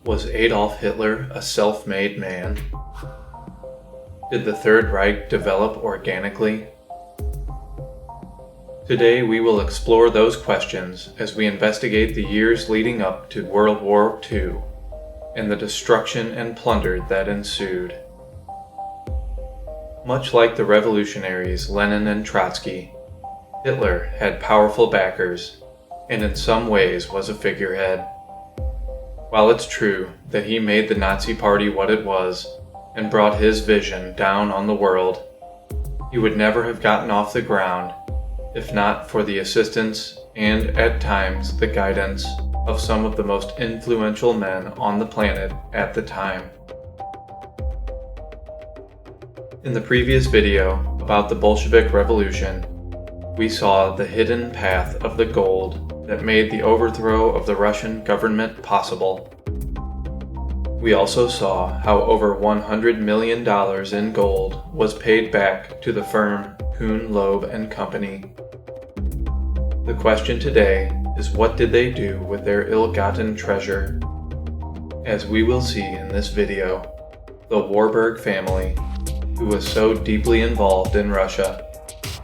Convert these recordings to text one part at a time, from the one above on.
Was Adolf Hitler a self-made man? Did the Third Reich develop organically? Today we will explore those questions as we investigate the years leading up to World War II and the destruction and plunder that ensued. Much like the revolutionaries Lenin and Trotsky, Hitler had powerful backers and in some ways was a figurehead. While it's true that he made the Nazi Party what it was and brought his vision down on the world, he would never have gotten off the ground if not for the assistance and, at times, the guidance of some of the most influential men on the planet at the time. In the previous video about the Bolshevik Revolution, we saw the hidden path of the gold that made the overthrow of the Russian government possible. We also saw how over $100 million in gold was paid back to the firm Kuhn, Loeb and Company. The question today is, what did they do with their ill-gotten treasure? As we will see in this video, the Warburg family, who was so deeply involved in Russia,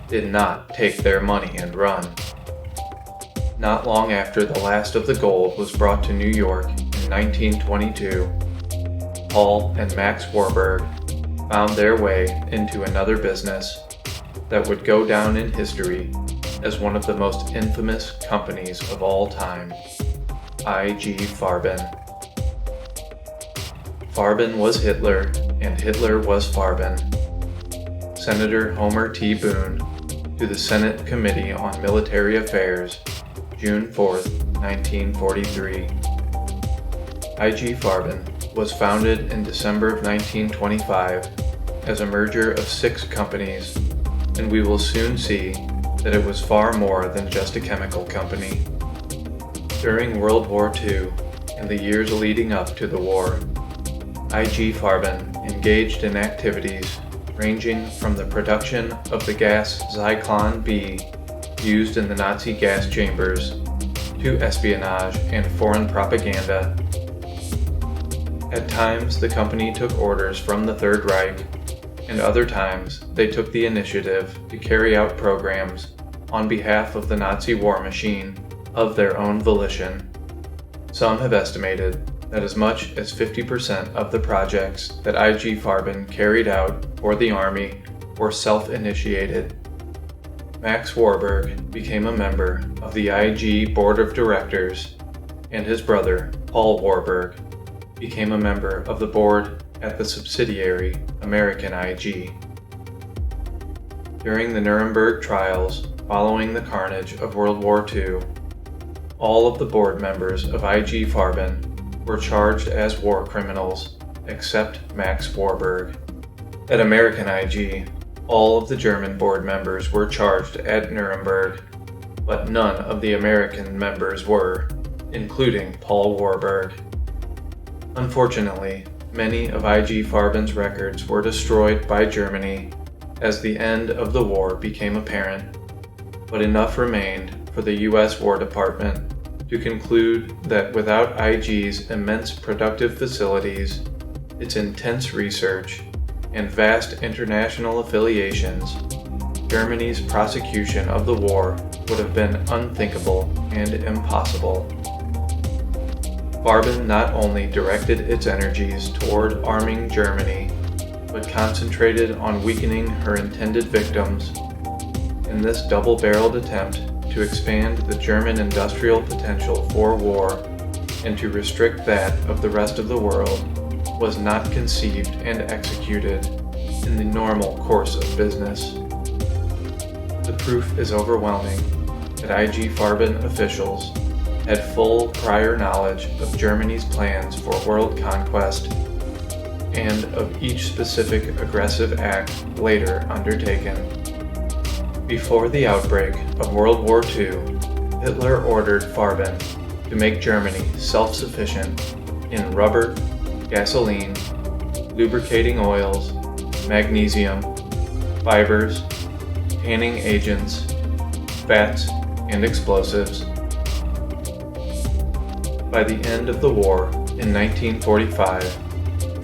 did not take their money and run. Not long after the last of the gold was brought to New York in 1922, Paul and Max Warburg found their way into another business that would go down in history as one of the most infamous companies of all time, I.G. Farben. Farben was Hitler, and Hitler was Farben. Senator Homer T. Boone, to the Senate Committee on Military Affairs, June 4, 1943. I.G. Farben was founded in December of 1925 as a merger of 6 companies, and we will soon see that it was far more than just a chemical company. During World War II and the years leading up to the war, I.G. Farben engaged in activities ranging from the production of the gas Zyklon B used in the Nazi gas chambers to espionage and foreign propaganda. At times, the company took orders from the Third Reich, and other times they took the initiative to carry out programs on behalf of the Nazi war machine of their own volition. Some have estimated that as much as 50% of the projects that I.G. Farben carried out for the Army were self-initiated. Max Warburg became a member of the I.G. Board of Directors, and his brother, Paul Warburg, became a member of the board at the subsidiary American I.G. During the Nuremberg trials following the carnage of World War II, all of the board members of I.G. Farben were charged as war criminals, except Max Warburg. At American I.G., all of the German board members were charged at Nuremberg, but none of the American members were, including Paul Warburg. Unfortunately, many of I.G. Farben's records were destroyed by Germany as the end of the war became apparent, but enough remained for the U.S. War Department to conclude that without I.G.'s immense productive facilities, its intense research, and vast international affiliations, Germany's prosecution of the war would have been unthinkable and impossible. Farben not only directed its energies toward arming Germany, but concentrated on weakening her intended victims. In this double-barreled attempt to expand the German industrial potential for war and to restrict that of the rest of the world was not conceived and executed in the normal course of business. The proof is overwhelming that I.G. Farben officials had full prior knowledge of Germany's plans for world conquest and of each specific aggressive act later undertaken. Before the outbreak of World War II, Hitler ordered Farben to make Germany self-sufficient in rubber, gasoline, lubricating oils, magnesium, fibers, tanning agents, fats, and explosives. By the end of the war, In 1945,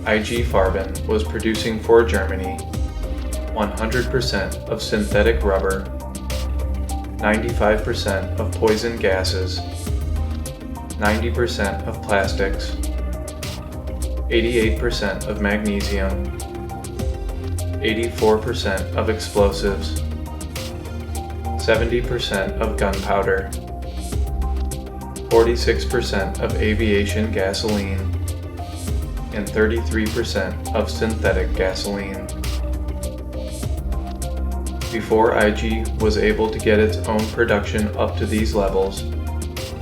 IG Farben was producing for Germany 100% of synthetic rubber, 95% of poison gases, 90% of plastics, 88% of magnesium, 84% of explosives, 70% of gunpowder, 46% of aviation gasoline, and 33% of synthetic gasoline. Before IG was able to get its own production up to these levels,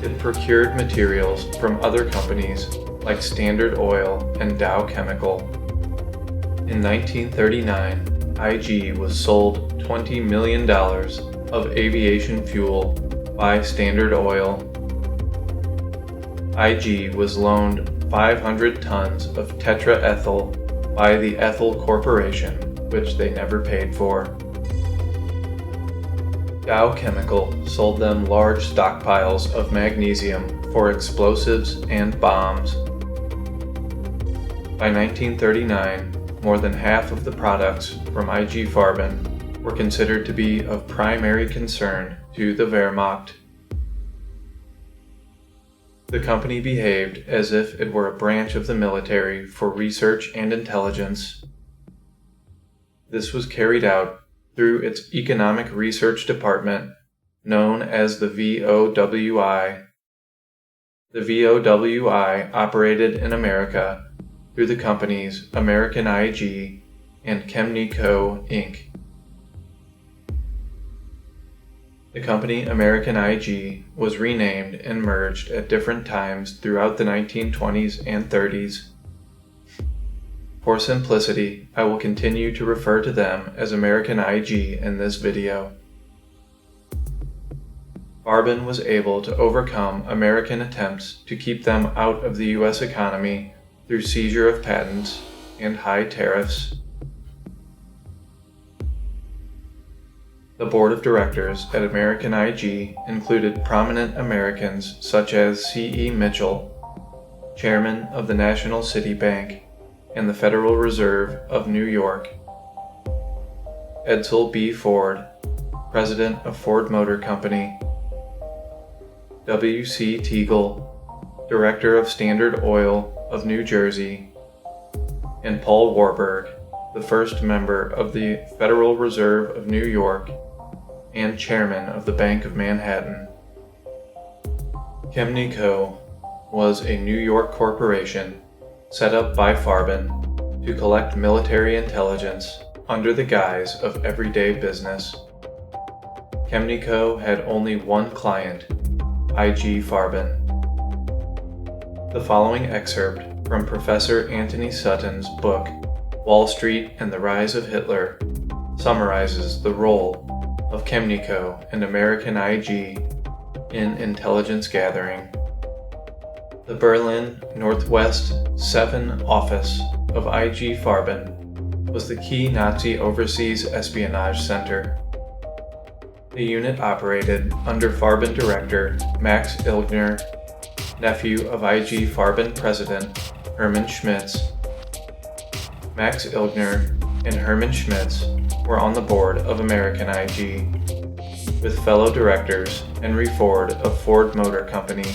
it procured materials from other companies like Standard Oil and Dow Chemical. In 1939, IG was sold $20 million of aviation fuel by Standard Oil. IG was loaned 500 tons of tetraethyl by the Ethyl Corporation, which they never paid for. Dow Chemical sold them large stockpiles of magnesium for explosives and bombs. By 1939, more than half of the products from IG Farben were considered to be of primary concern to the Wehrmacht. The company behaved as if it were a branch of the military for research and intelligence. This was carried out through its Economic Research Department, known as the VOWI. The VOWI operated in America through the companies American IG and Chemnico Inc. The company American IG was renamed and merged at different times throughout the 1920s and 30s. For simplicity, I will continue to refer to them as American IG in this video. Farben was able to overcome American attempts to keep them out of the U.S. economy through seizure of patents and high tariffs. The board of directors at American IG included prominent Americans such as C.E. Mitchell, chairman of the National City Bank and the Federal Reserve of New York, Edsel B. Ford, president of Ford Motor Company, W.C. Teagle, director of Standard Oil of New Jersey, and Paul Warburg, the first member of the Federal Reserve of New York and chairman of the Bank of Manhattan. Chemnico was a New York corporation set up by Farben to collect military intelligence under the guise of everyday business. Chemnico had only one client, IG Farben. The following excerpt from Professor Anthony Sutton's book, Wall Street and the Rise of Hitler, summarizes the role of Chemnico and American IG in intelligence gathering. The Berlin Northwest 7 office of IG Farben was the key Nazi overseas espionage center. The unit operated under Farben director Max Ilgner, nephew of IG Farben president Hermann Schmitz. Max Ilgner and Hermann Schmitz were on the board of American IG, with fellow directors Henry Ford of Ford Motor Company,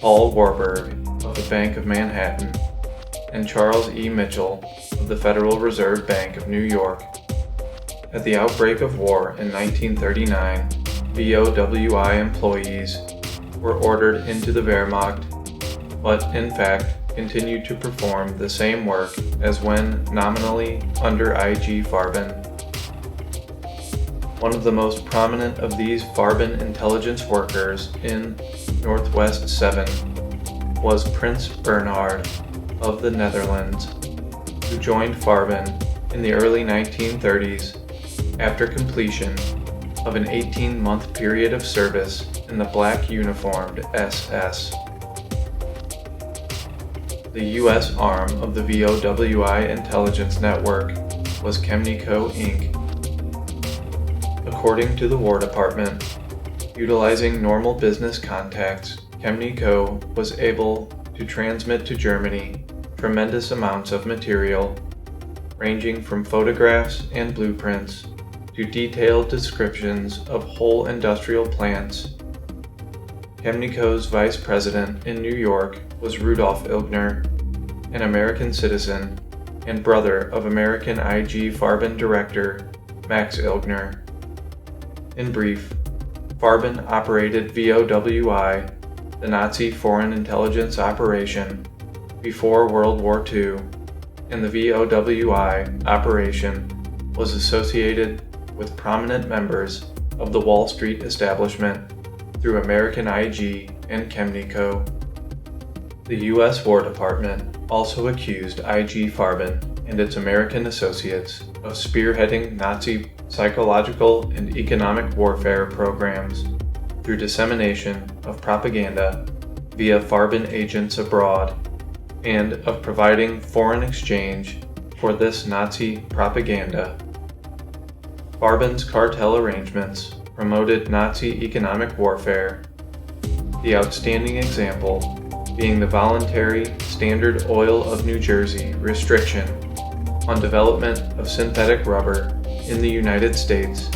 Paul Warburg of the Bank of Manhattan, and Charles E. Mitchell of the Federal Reserve Bank of New York. At the outbreak of war in 1939, VOWI employees were ordered into the Wehrmacht, but in fact continued to perform the same work as when nominally under IG Farben. One of the most prominent of these Farben intelligence workers in Northwest 7 was Prince Bernhard of the Netherlands, who joined Farben in the early 1930s after completion of an 18-month period of service in the black uniformed SS. The U.S. arm of the VOWI intelligence network was Chemnico Inc. According to the War Department, utilizing normal business contacts, Chemnico was able to transmit to Germany tremendous amounts of material, ranging from photographs and blueprints to detailed descriptions of whole industrial plants. Chemnico's vice president in New York was Rudolf Ilgner, an American citizen and brother of American IG Farben director Max Ilgner. In brief, Farben operated VOWI, the Nazi Foreign Intelligence Operation, before World War II, and the VOWI operation was associated with prominent members of the Wall Street establishment through American IG and Chemnico. The U.S. War Department also accused IG Farben and its American associates of spearheading Nazi psychological and economic warfare programs through dissemination of propaganda via Farben agents abroad, and of providing foreign exchange for this Nazi propaganda. Farben's cartel arrangements promoted Nazi economic warfare, the outstanding example being the voluntary Standard Oil of New Jersey restriction on development of synthetic rubber in the United States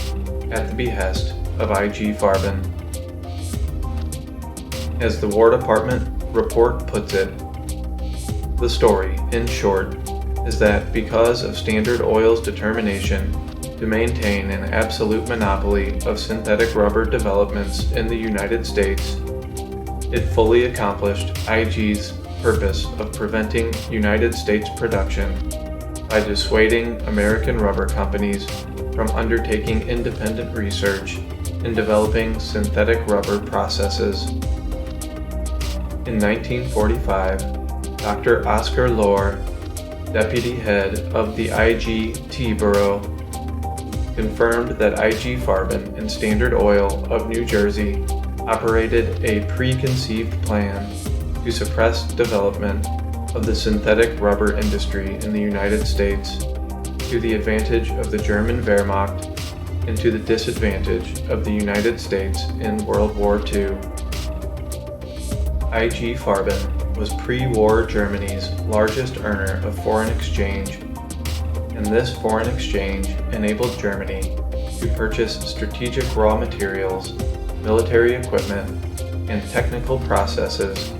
at the behest of IG Farben. As the War Department report puts it, the story, in short, is that because of Standard Oil's determination to maintain an absolute monopoly of synthetic rubber developments in the United States, it fully accomplished IG's purpose of preventing United States production by dissuading American rubber companies from undertaking independent research in developing synthetic rubber processes. In 1945, Dr. Oscar Lohr, deputy head of the IGT Bureau, confirmed that IG Farben and Standard Oil of New Jersey operated a preconceived plan to suppress development of the synthetic rubber industry in the United States to the advantage of the German Wehrmacht and to the disadvantage of the United States in World War II. IG Farben was pre-war Germany's largest earner of foreign exchange, and this foreign exchange enabled Germany to purchase strategic raw materials, military equipment, and technical processes,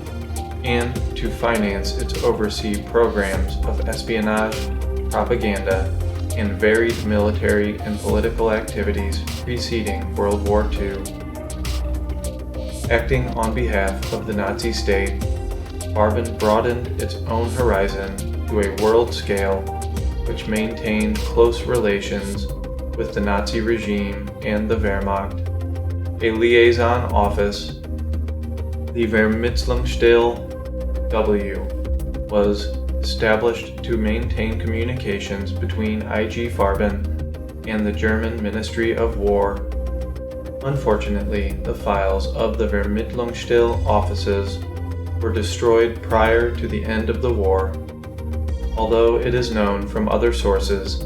and to finance its overseas programs of espionage, propaganda, and varied military and political activities preceding World War II. Acting on behalf of the Nazi state, Farben broadened its own horizon to a world scale, which maintained close relations with the Nazi regime and the Wehrmacht. A liaison office, the Vermittlungsstelle W, was established to maintain communications between IG Farben and the German Ministry of War. Unfortunately, the files of the Vermittlungsstelle offices were destroyed prior to the end of the war, although it is known from other sources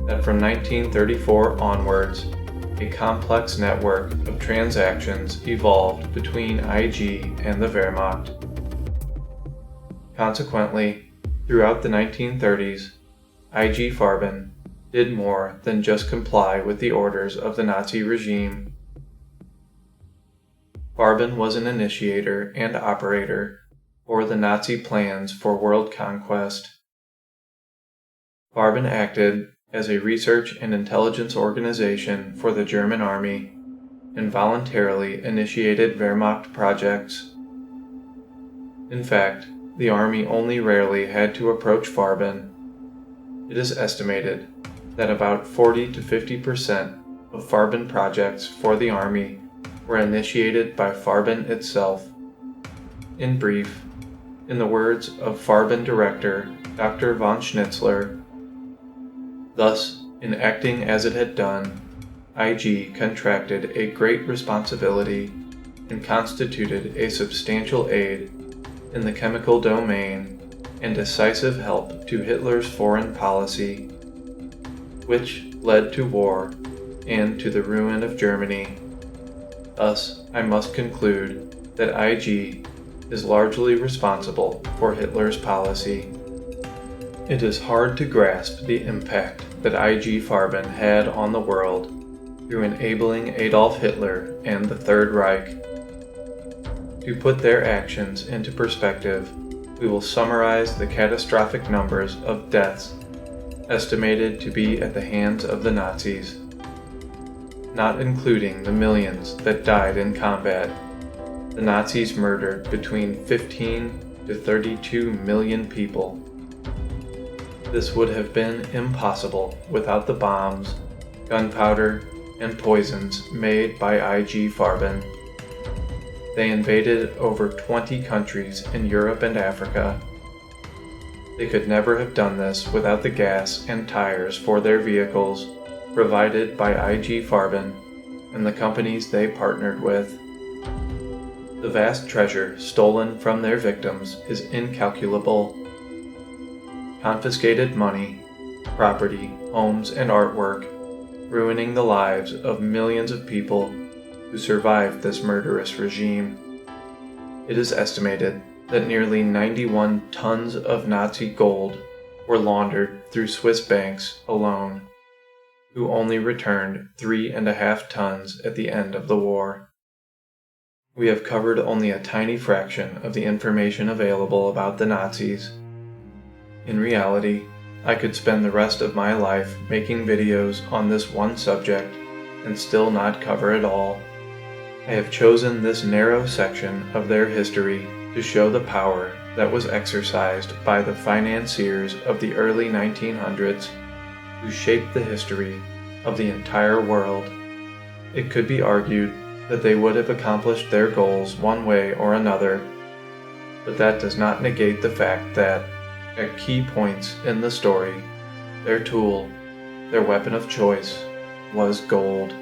that from 1934 onwards, a complex network of transactions evolved between IG and the Wehrmacht. Consequently, throughout the 1930s, IG Farben did more than just comply with the orders of the Nazi regime. Farben was an initiator and operator for the Nazi plans for world conquest. Farben acted as a research and intelligence organization for the German army and voluntarily initiated Wehrmacht projects. In fact, the army only rarely had to approach Farben. It is estimated that about 40 to 50% of Farben projects for the army were initiated by Farben itself. In brief, in the words of Farben director Dr. von Schnitzler, thus, in acting as it had done, IG contracted a great responsibility and constituted a substantial aid in the chemical domain and decisive help to Hitler's foreign policy, which led to war and to the ruin of Germany. Thus, I must conclude that IG is largely responsible for Hitler's policy. It is hard to grasp the impact that I.G. Farben had on the world through enabling Adolf Hitler and the Third Reich. To put their actions into perspective, we will summarize the catastrophic numbers of deaths estimated to be at the hands of the Nazis, not including the millions that died in combat. The Nazis murdered between 15 to 32 million people. This would have been impossible without the bombs, gunpowder, and poisons made by I.G. Farben. They invaded over 20 countries in Europe and Africa. They could never have done this without the gas and tires for their vehicles provided by I.G. Farben and the companies they partnered with. The vast treasure stolen from their victims is incalculable. Confiscated money, property, homes, and artwork, ruining the lives of millions of people who survived this murderous regime. It is estimated that nearly 91 tons of Nazi gold were laundered through Swiss banks alone, who only returned 3.5 tons at the end of the war. We have covered only a tiny fraction of the information available about the Nazis. In reality, I could spend the rest of my life making videos on this one subject and still not cover it all. I have chosen this narrow section of their history to show the power that was exercised by the financiers of the early 1900s who shaped the history of the entire world. It could be argued that they would have accomplished their goals one way or another, but that does not negate the fact that, at key points in the story, their tool, their weapon of choice, was gold.